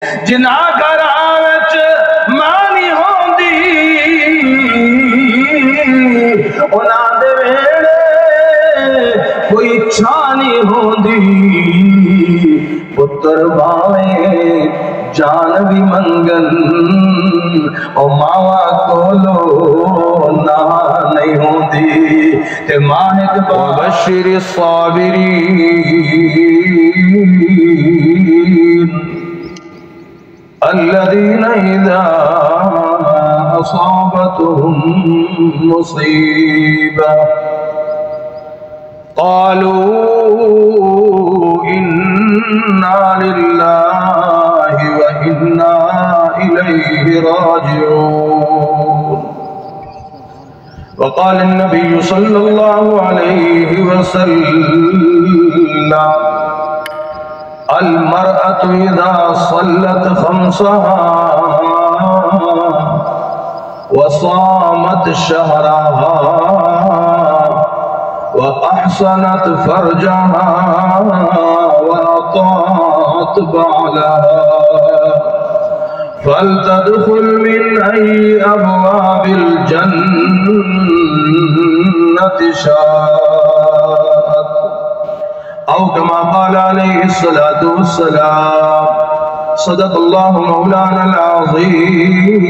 جنا گھراں وچ مانی ہوندی انہاں دے ویڑے کوئی چھانی ہوندی پتر باویں جان بھی منگن او ماوا کولو نہ نہیں ہوندی تے ماں ایک بشر الصابرین الذين إذا أصابتهم مصيبة قالوا إنا لله وإنا إليه راجعون. وقال النبي صلى الله عليه وسلم المرأة إذا صلت خمسها وصامت شهرها وأحسنت فرجها وأطاعت بعلها فلتدخل من أي أبواب الجنة شاءت أو كما قال عليه الصلاة والسلام. صدق الله مولانا العظيم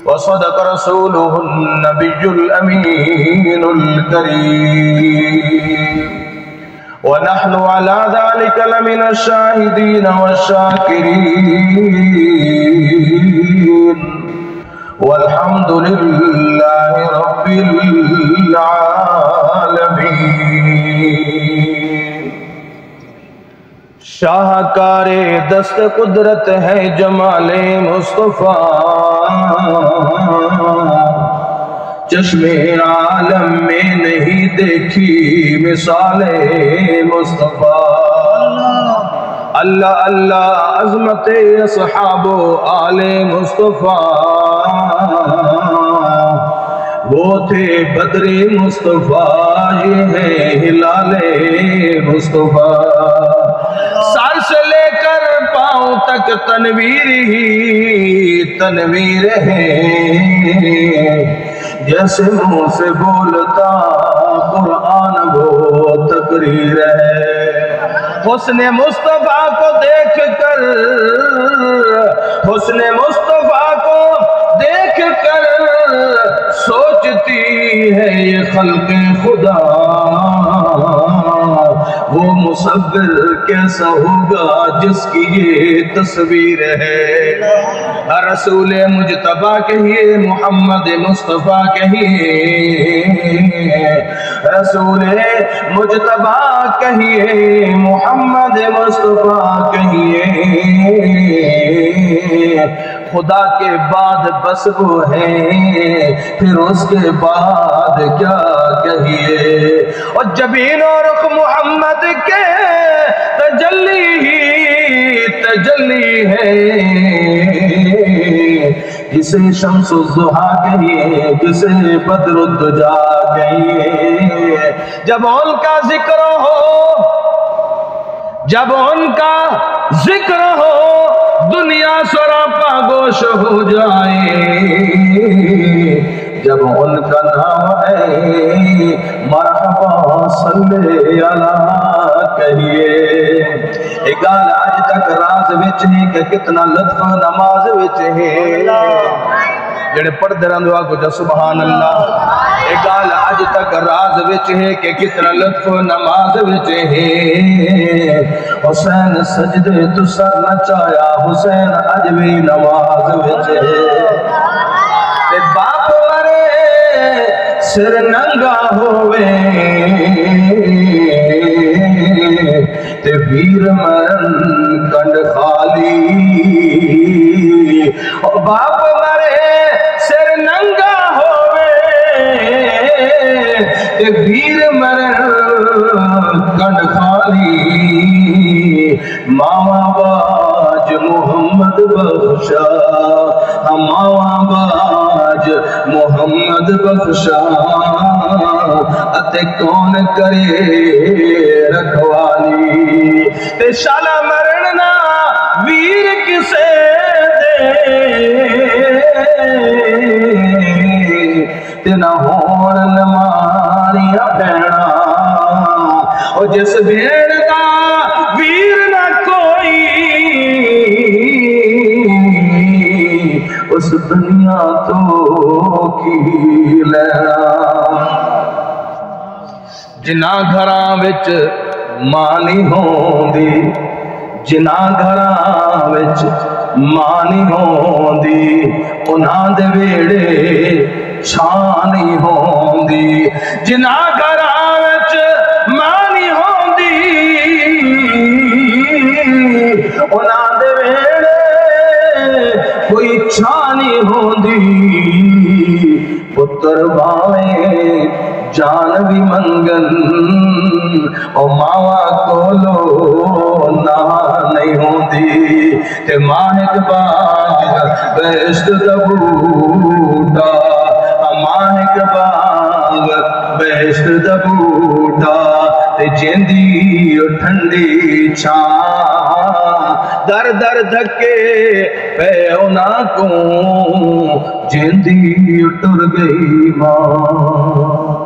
وصدق رسوله النبي الأمين الكريم ونحن على ذلك لمن الشاهدين والشاكرين والحمد لله رب العالمين. شاہکار دست قدرت ہے جمال مصطفیٰ چشم عالم میں نہیں دیکھی مثال مصطفیٰ. اللہ اللہ عظمت اصحاب و آل مصطفیٰ وہ تھے بدر مصطفیٰ یہ ہے ہلال مصطفیٰ. سر سے لے کر پاؤں تک تنویر ہی تنویر ہے جیسے منہ سے بولتا قرآن وہ تقریر ہے. حسن مصطفیٰ کو دیکھ کر حسن مصطفیٰ کو دیکھ کر سوچتی ہے یہ خلق خدا وہ مصور کیسا ہوگا جس کی یہ تصویر ہے. رسول مجتبیٰ کہیے محمد مصطفیٰ کہیے رسول مجتبیٰ کہیے محمد مصطفیٰ کہیے. خدا کے بعد بس وہ ہے پھر اس کے بعد کیا کہیے. اور جبین و رخ محمد کے تجلی ہی تجلی ہے جسے شمس الضحیٰ کہیے جسے بدر الدجا کہیے. جب ان کا ذکر ہو جب ان کا ذکر ہو دنیا سراپا گوش ہو جائے. جب ان کا نام ہے مرحبا صلی اللہ کہیے. ایک گال آج تک راز وچ ہے کہ کتنا لطف نماز وچ ہے جڑے پڑھتے رہندے آگو جا سبحان اللہ. ایک گال آج تک راز وچ ہے کہ کتنا لطف نماز وچ ہے. حسین سجدے تو سر نچایا حسین اج بھی نماز وچ ہے. باپ مرے سر ننگا ہوئے تے ویر مرن کنڈ خالی. اور باپ مرے سر ننگا ہوئے تے ویر مرن کنڈ خالی. ماما باج محمد بخشا ماما باج محمد بخشا اتے کون کرے رکھوالی تے شالا مرن نہ نہ ہون لماریاں بھیڑا او جس بھیڑ دا ویر نہ کوئی اس دنیا تو کی لینا جنہ گھراں وچ ماں نہیں ہوندی جنہ گھراں وچ ماں نہیں ہوندی انہاں دے ویڑے چھاں نہیں ہوندی جنہ گھراں وچ ماں نہیں ہوندی انہاں دے ویڑے کوئی چھاں نہیں ہوندی پتر باویں جان بھی منگن او ماوا کولو نہ نہیں ہوندی تے ماں ایک باغ بیشت دا بوٹا ماں ایک باغ بیشت دا بوٹا تے جیندی ٹھنڈی چھاں در در دھکے پہ اونا کو جیندی ٹر گئی ماں